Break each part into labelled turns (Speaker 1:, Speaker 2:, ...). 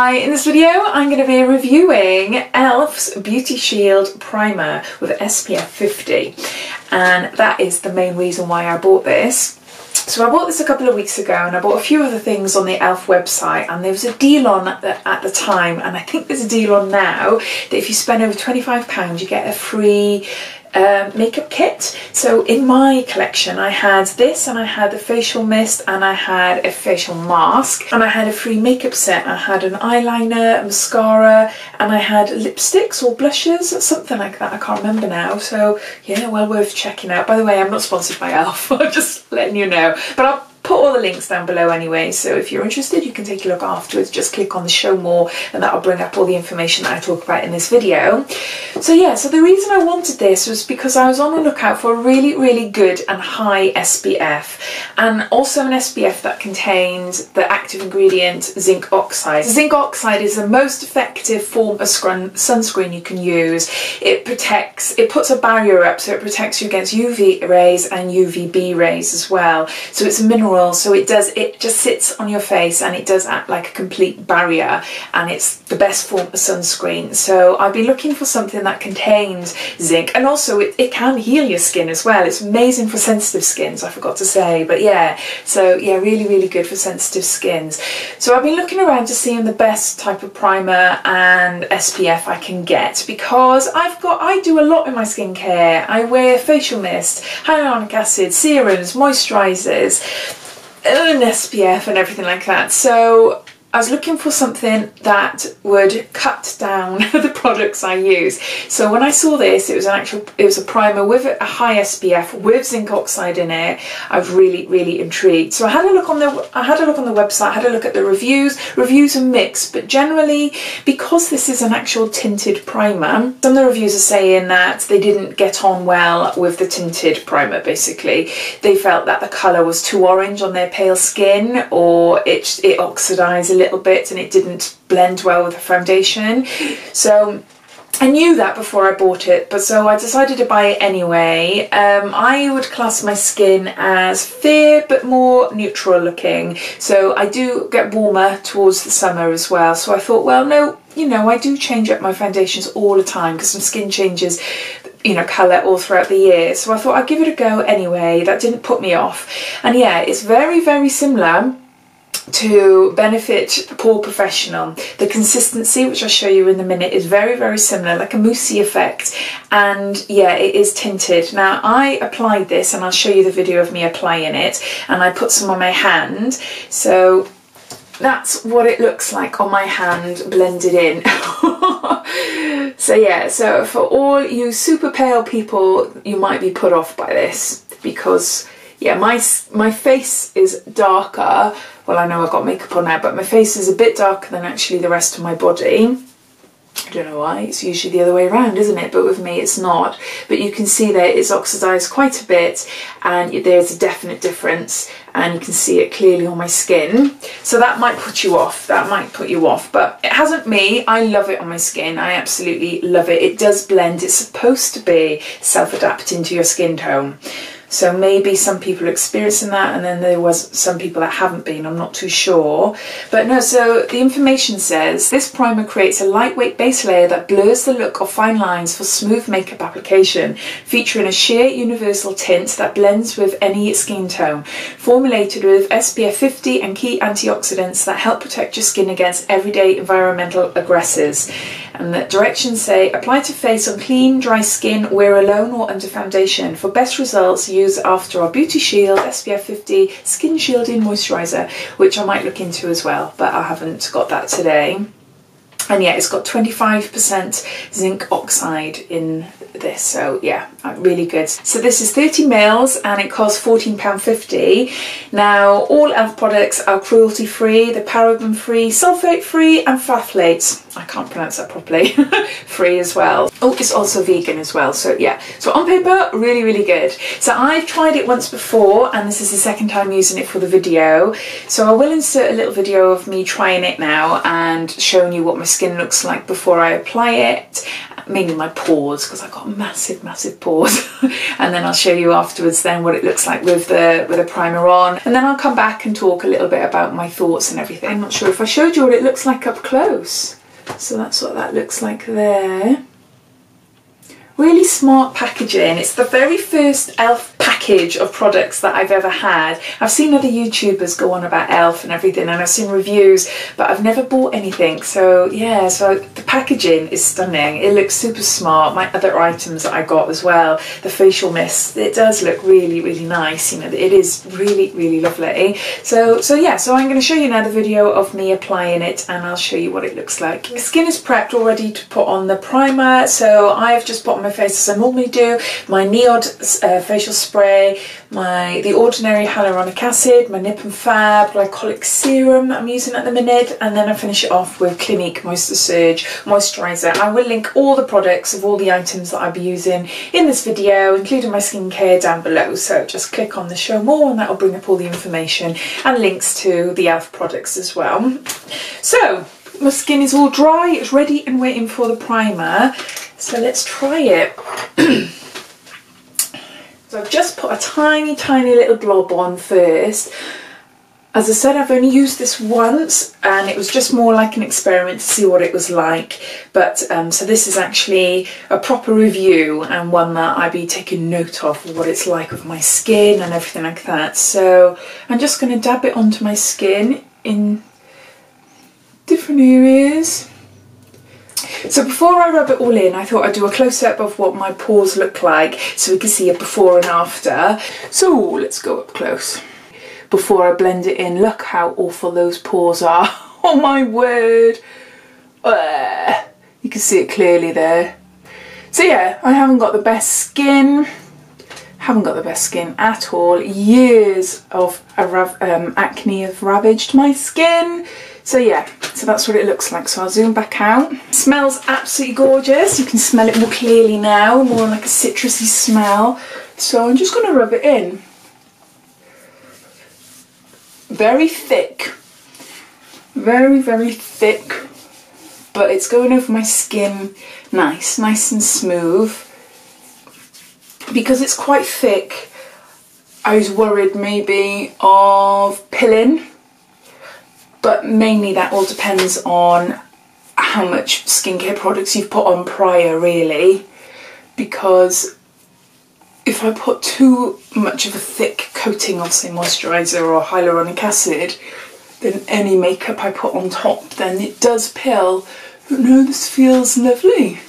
Speaker 1: Hi, in this video I'm going to be reviewing e.l.f.'s Beauty Shield Primer with SPF 50, and that is the main reason why I bought this. So I bought this a couple of weeks ago and I bought a few other things on the e.l.f. website, and there was a deal on at the time, and I think there's a deal on now, that if you spend over £25 you get a free makeup kit. So in my collection I had this, and I had the facial mist, and I had a facial mask, and I had a free makeup set. I had an eyeliner, a mascara, and I had lipsticks or blushes, something like that, I can't remember now. So yeah, well worth checking out. By the way, I'm not sponsored by e.l.f. I'm just letting you know, but I'll put all the links down below anyway, so if you're interested you can take a look afterwards. Just click on the show more and that'll bring up all the information that I talk about in this video. So yeah, so the reason I wanted this was because I was on the lookout for a really good and high SPF, and also an SPF that contains the active ingredient zinc oxide. Zinc oxide is the most effective form of sunscreen you can use. It puts a barrier up, so it protects you against UV rays and UVB rays as well. So it's a mineral, so it just sits on your face and it does act like a complete barrier, and it's the best form of sunscreen. So I've been looking for something that contains zinc, and also it can heal your skin as well. It's amazing for sensitive skins, I forgot to say, but yeah, so yeah, really good for sensitive skins. So I've been looking around to see the best type of primer and SPF I can get, because I do a lot in my skincare. I wear facial mist, hyaluronic acid, serums, moisturizers, an SPF and everything like that. So I was looking for something that would cut down the products I use. So when I saw this, it was a primer with a high SPF with zinc oxide in it. I was really intrigued. So I had a look on the website, had a look at the reviews. Reviews are mixed, but generally, because this is an actual tinted primer, some of the reviews are saying that they didn't get on well with the tinted primer. Basically, they felt that the colour was too orange on their pale skin, or it oxidized a little bit and it didn't blend well with the foundation. So I knew that before I bought it, but so I decided to buy it anyway. I would class my skin as fair but more neutral looking, so I do get warmer towards the summer as well. So I thought, well, no, you know, I do change up my foundations all the time because my skin changes, you know, colour all throughout the year. So I thought I'd give it a go anyway. That didn't put me off. And yeah, it's very similar to Benefit Pore Professional. The consistency, which I'll show you in a minute, is very similar, like a moussey effect, and yeah, it is tinted. Now I applied this, and I'll show you the video of me applying it, and I put some on my hand, so that's what it looks like on my hand blended in. So yeah, so for all you super pale people, you might be put off by this, because yeah, my face is darker. Well, I know I've got makeup on now, but my face is a bit darker than actually the rest of my body. I don't know why, it's usually the other way around, isn't it? But with me it's not. But you can see that it's oxidized quite a bit, and there's a definite difference, and you can see it clearly on my skin. So that might put you off, but it hasn't me. I love it on my skin. I absolutely love it. It does blend. It's supposed to be self-adapting to your skin tone. So maybe some people are experiencing that, and then there was some people that haven't been, I'm not too sure. But no, so the information says, this primer creates a lightweight base layer that blurs the look of fine lines for smooth makeup application, featuring a sheer universal tint that blends with any skin tone. Formulated with SPF 50 and key antioxidants that help protect your skin against everyday environmental aggressors. And the directions say, apply to face on clean, dry skin, wear alone or under foundation. For best results, use after our Beauty Shield SPF 50 Skin Shielding Moisturizer, which I might look into as well, but I haven't got that today. And yeah, it's got 25% zinc oxide in this, so yeah, really good. So this is 30 mils and it costs £14.50. Now, all e.l.f. products are cruelty free, they're paraben free, sulfate free and phthalates. I can't pronounce that properly, free as well. Oh, it's also vegan as well, so yeah. So on paper, really, really good. So I've tried it once before, and this is the second time using it for the video. So I will insert a little video of me trying it now and showing you what my skin looks like before I apply it. Mainly my pores, because I've got massive, massive pores. And then I'll show you afterwards then what it looks like with the primer on. And then I'll come back and talk a little bit about my thoughts and everything. I'm not sure if I showed you what it looks like up close. So that's what that looks like there. Really smart packaging. It's the very first e.l.f. package of products that I've ever had. I've seen other YouTubers go on about e.l.f. and everything, and I've seen reviews, but I've never bought anything. So yeah, so the packaging is stunning. It looks super smart. My other items that I got as well, the facial mist, it does look really, really nice. You know, it is really, really lovely. So yeah, so I'm going to show you now the video of me applying it, and I'll show you what it looks like. The skin is prepped already to put on the primer, so I've just put on my face as I normally do, my NIOD facial spray, the ordinary hyaluronic acid, my Nip and Fab glycolic serum that I'm using at the minute, and then I finish it off with Clinique Moisturizer. I will link all the products of all the items that I'll be using in this video, including my skincare, down below, so just click on the show more and that will bring up all the information and links to the e.l.f. products as well. So my skin is all dry, it's ready and waiting for the primer. So let's try it. So I've just put a tiny, tiny little blob on first. As I said, I've only used this once, and it was just more like an experiment to see what it was like. But so this is actually a proper review, and one that I'll be taking note of what it's like with my skin and everything like that. So I'm just going to dab it onto my skin in different areas. So before I rub it all in, I thought I'd do a close-up of what my pores look like so we can see a before and after. So let's go up close. Before I blend it in, look how awful those pores are. Oh my word. You can see it clearly there. So yeah, I haven't got the best skin. Haven't got the best skin at all. Years of acne have ravaged my skin. So yeah, so that's what it looks like. So I'll zoom back out. It smells absolutely gorgeous. You can smell it more clearly now, more like a citrusy smell. So I'm just going to rub it in. Very thick. Very, very thick. But it's going over my skin nice and smooth. Because it's quite thick, I was worried maybe of pilling. But mainly that all depends on how much skincare products you've put on prior, really. Because if I put too much of a thick coating of, say, moisturizer or hyaluronic acid, then any makeup I put on top, then it does pill. But no, this feels lovely.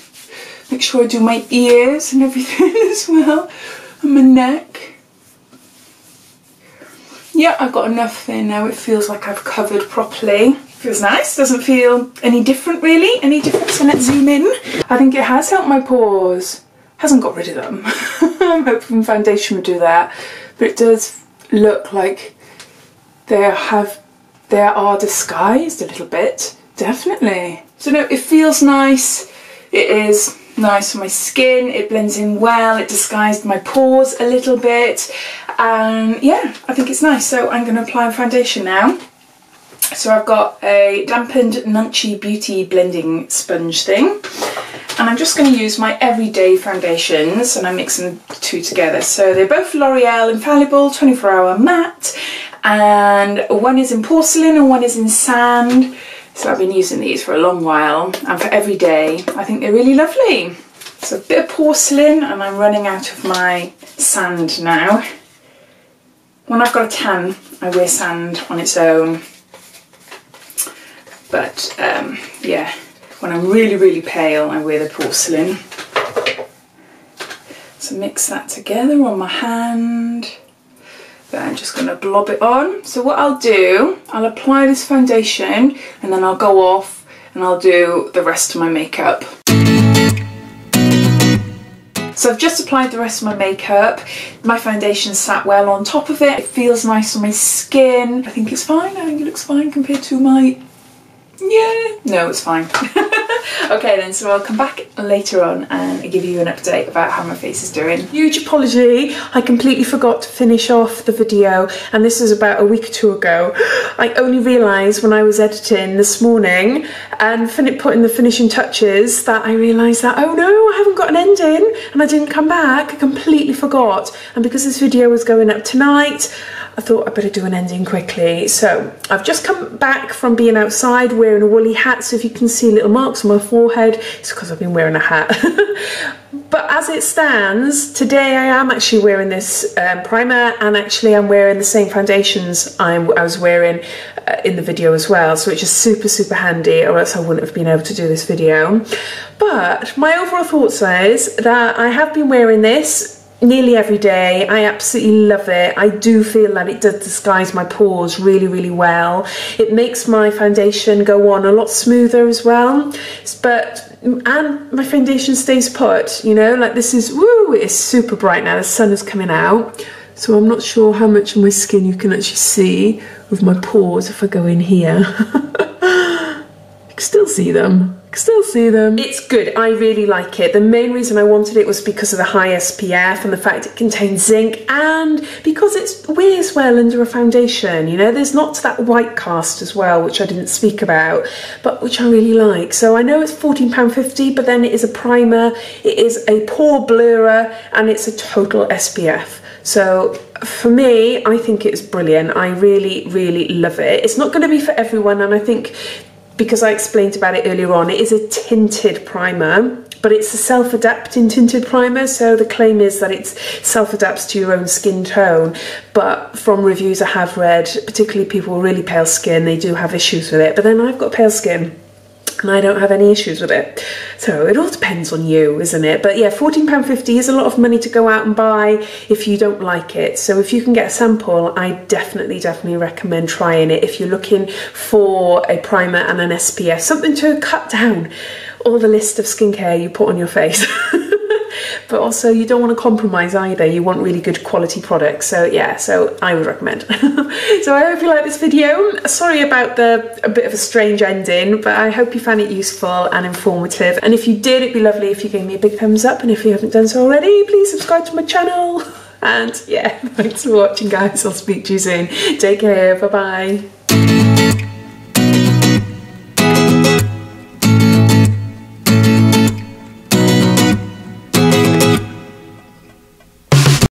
Speaker 1: Make sure I do my ears and everything as well, and my neck. Yeah, I've got enough there now. It feels like I've covered properly. Feels nice. Doesn't feel any different really. Any different? So let's zoom in. I think it has helped my pores. Hasn't got rid of them. I'm hoping foundation would do that. But it does look like they are disguised a little bit. Definitely. So no, it feels nice. It is nice on my skin, it blends in well, it disguised my pores a little bit, and yeah, I think it's nice. So I'm going to apply foundation now. So I've got a dampened Nunchy Beauty blending sponge thing, and I'm just going to use my everyday foundations, and I'm mixing the two together. So they're both L'Oreal Infallible 24-hour matte, and one is in porcelain and one is in sand. So I've been using these for a long while, and for every day. I think they're really lovely. So a bit of porcelain, and I'm running out of my sand now. When I've got a tan, I wear sand on its own. But yeah, when I'm really, really pale, I wear the porcelain. So mix that together on my hand. But I'm just going to blob it on. So what I'll do, I'll apply this foundation and then I'll go off and I'll do the rest of my makeup. So I've just applied the rest of my makeup. My foundation sat well on top of it. It feels nice on my skin. I think it's fine. I think it looks fine compared to my Yeah, no, it's fine. Okay then, so I'll come back later on and give you an update about how my face is doing. Huge apology, I completely forgot to finish off the video, and this is about a week or two ago. I only realised when I was editing this morning and putting the finishing touches that I realised that, oh no, I haven't got an ending, and I didn't come back. I completely forgot, and because this video was going up tonight, I thought I'd better do an ending quickly. So I've just come back from being outside wearing a woolly hat, so if you can see little marks on my forehead, it's because I've been wearing a hat. But as it stands, today I am actually wearing this primer, and actually I'm wearing the same foundations I was wearing in the video as well, so it's just super, super handy, or else I wouldn't have been able to do this video. But my overall thoughts is that I have been wearing this nearly every day. I absolutely love it. I do feel that it does disguise my pores really, really well. It makes my foundation go on a lot smoother as well, and my foundation stays put, you know, like this is, woo, it's super bright now, the sun is coming out, so I'm not sure how much of my skin you can actually see with my pores if I go in here. You can still see them. It's good. I really like it. The main reason I wanted it was because of the high SPF and the fact it contains zinc, and because it wears well under a foundation. You know, there's not that white cast as well, which I didn't speak about, but which I really like. So I know it's £14.50, but then it is a primer, it is a pore blurrer, and it's a total SPF. So for me, I think it's brilliant. I really, really love it. It's not going to be for everyone, and I think, because I explained about it earlier on, it is a tinted primer, but it's a self-adapting tinted primer, so the claim is that it self-adapts to your own skin tone, but from reviews I have read, particularly people with really pale skin, they do have issues with it, but then I've got pale skin and I don't have any issues with it. So it all depends on you, isn't it? But yeah, £14.50 is a lot of money to go out and buy if you don't like it. So if you can get a sample, I definitely recommend trying it if you're looking for a primer and an SPF, something to cut down all the list of skincare you put on your face. But also you don't want to compromise either. You want really good quality products. So yeah, so I would recommend. So I hope you like this video. Sorry about a bit of a strange ending, but I hope you found it useful and informative. And if you did, it'd be lovely if you gave me a big thumbs up. And if you haven't done so already, please subscribe to my channel. And yeah, thanks for watching, guys. I'll speak to you soon. Take care. Bye-bye.